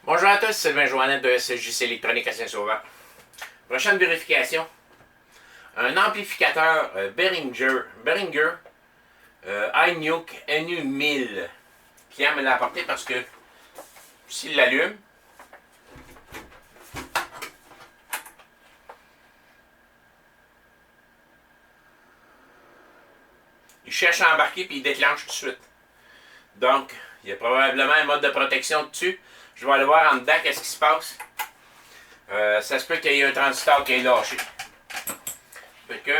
Bonjour à tous, c'est Sylvain Joannette de SJC Électronique à Saint-Sauveur. Prochaine vérification. Un amplificateur Behringer iNuke NU1000. Client me l'a apporté parce que s'il l'allume, il cherche à embarquer puis il déclenche tout de suite. Donc, il y a probablement un mode de protection dessus. Je vais aller voir en dedans qu'est-ce qui se passe. Ça se peut qu'il y ait un transistor qui est lâché. Fait que...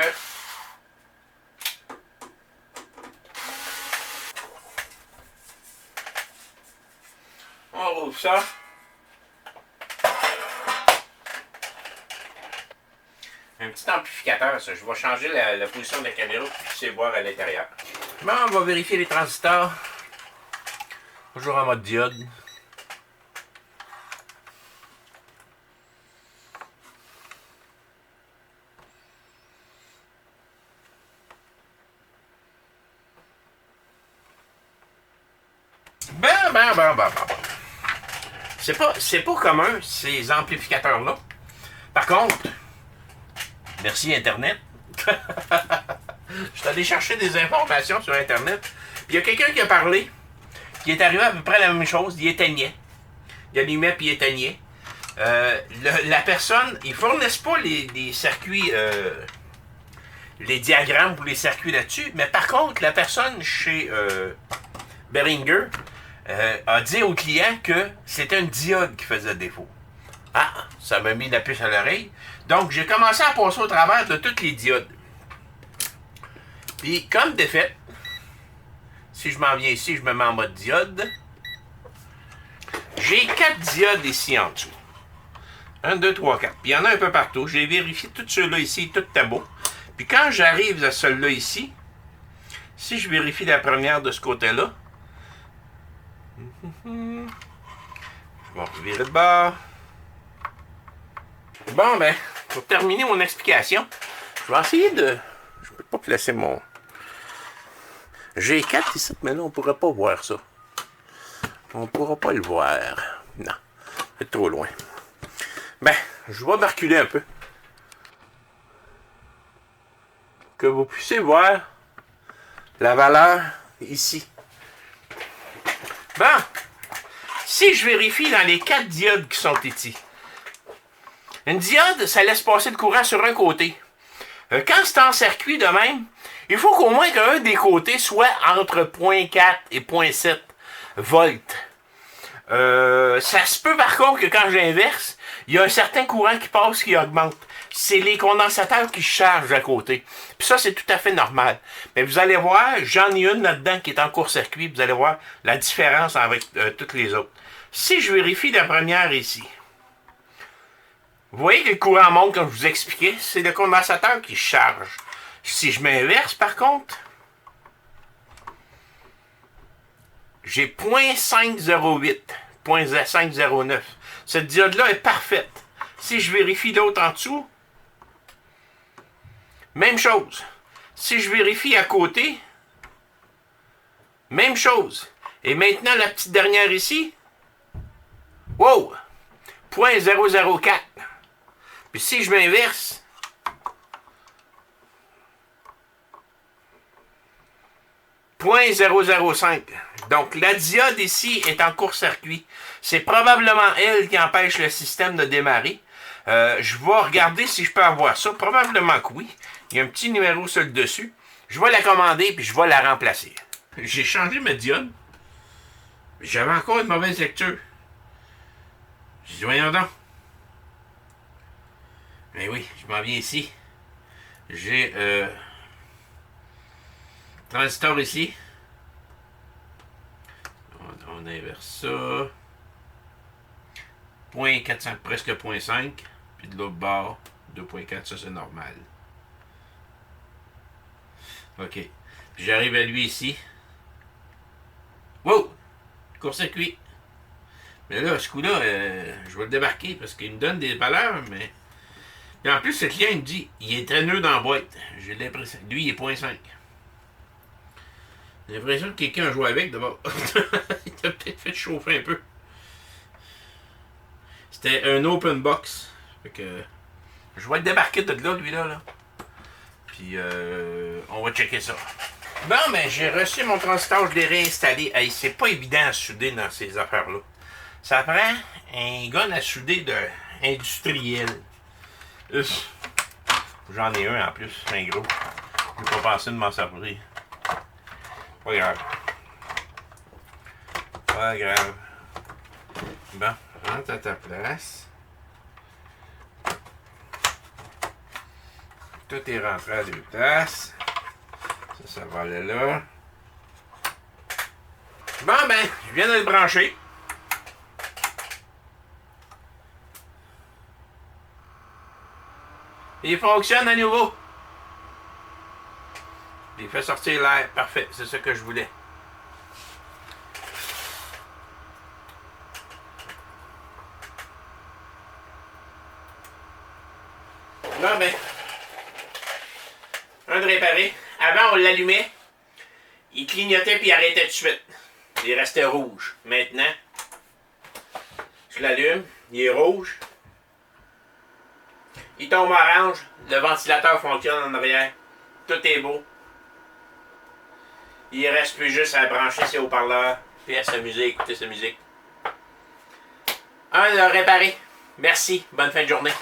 on rouvre ça. Un petit amplificateur, ça. Je vais changer la position de la caméra pour que vous puissiez voir à l'intérieur. Bon, on va vérifier les transistors. Toujours en mode diode. Ben. C'est pas commun, ces amplificateurs-là. Par contre, merci Internet. Je suis allé chercher des informations sur Internet. Puis il y a quelqu'un qui a parlé, qui est arrivé à peu près la même chose. Il éteignait. Il allumait puis il éteignait. La personne, ils fournissent pas les circuits, les diagrammes pour les circuits là-dessus. Mais par contre, la personne chez Behringer a dit au client que c'était une diode qui faisait défaut. Ah, ça m'a mis la puce à l'oreille. Donc, j'ai commencé à passer au travers de toutes les diodes. Puis, comme de fait, si je m'en viens ici, je me mets en mode diode. J'ai 4 diodes ici en dessous. 1, 2, 3, 4. Puis, il y en a un peu partout. J'ai vérifié tous ceux-là ici, tout est beau. Puis, quand j'arrive à celui-là ici, si je vérifie la première de ce côté-là, je vais virer de bord. Bon, ben, pour terminer mon explication, je vais essayer de... Je peux pas placer mon... J'ai 4 ici, mais là, on pourrait pas voir ça. On pourra pas le voir. Non, c'est trop loin. Ben, je vais me reculer un peu. Que vous puissiez voir la valeur ici. Bon, si je vérifie dans les 4 diodes qui sont ici, une diode, ça laisse passer le courant sur un côté. Quand c'est en circuit de même, il faut qu'au moins qu'un des côtés soit entre 0.4 et 0.7 volts. Ça se peut par contre que quand j'inverse, il y a un certain courant qui passe qui augmente. C'est les condensateurs qui chargent à côté. Puis ça, c'est tout à fait normal. Mais vous allez voir, j'en ai une là-dedans qui est en court-circuit. Vous allez voir la différence avec toutes les autres. Si je vérifie la première ici, vous voyez que le courant monte, comme je vous expliquais, c'est le condensateur qui charge. Si je m'inverse, par contre, j'ai 0.508, 0.509. Cette diode-là est parfaite. Si je vérifie l'autre en dessous, même chose. Si je vérifie à côté, même chose. Et maintenant, la petite dernière ici, wow! 0.004. Puis si je m'inverse, .005. Donc la diode ici est en court-circuit. C'est probablement elle qui empêche le système de démarrer. Je vais regarder si je peux avoir ça. Probablement que oui. Il y a un petit numéro sur le dessus. Je vais la commander puis je vais la remplacer. J'ai changé ma diode. J'avais encore une mauvaise lecture. J'ai dit, voyons donc. Mais oui, je m'en viens ici. J'ai transistor ici. On inverse ça. 0.400, presque 0.5. Puis de l'autre bord, 2.4, ça c'est normal. OK. Puis j'arrive à lui ici. Wow! Court-circuit. Mais là, ce coup-là, je vais le débarquer parce qu'il me donne des valeurs, mais... Et en plus, ce client, il me dit, il est traîneux dans la boîte. J'ai l'impression... Lui, il est 0.5. J'ai l'impression que quelqu'un a joué avec, d'abord. Il t'a peut-être fait chauffer un peu. C'était un open box. Fait que... Je vais le débarquer de là, lui-là. Puis, on va checker ça. Bon, ben, j'ai reçu mon transiteur, je l'ai réinstallé. Hey, c'est pas évident à souder dans ces affaires-là. Ça prend un gun à souder de industriel. J'en ai un en plus, un gros. Je vais pas penser de m'en servir. Pas grave. Pas grave. Bon, rentre à ta place. Tout est rentré à deux places. Ça va aller là. Bon, ben, je viens de le brancher. Il fonctionne à nouveau. Il fait sortir l'air. Parfait, c'est ce que je voulais. Bon, ben, un de réparé. Avant, on l'allumait. Il clignotait puis il arrêtait tout de suite. Il restait rouge. Maintenant, je l'allume. Il est rouge. Il tombe orange. Le ventilateur fonctionne en arrière. Tout est beau. Il reste plus juste à brancher ses haut-parleurs puis à s'amuser, écouter sa musique. Un de réparé. Merci. Bonne fin de journée.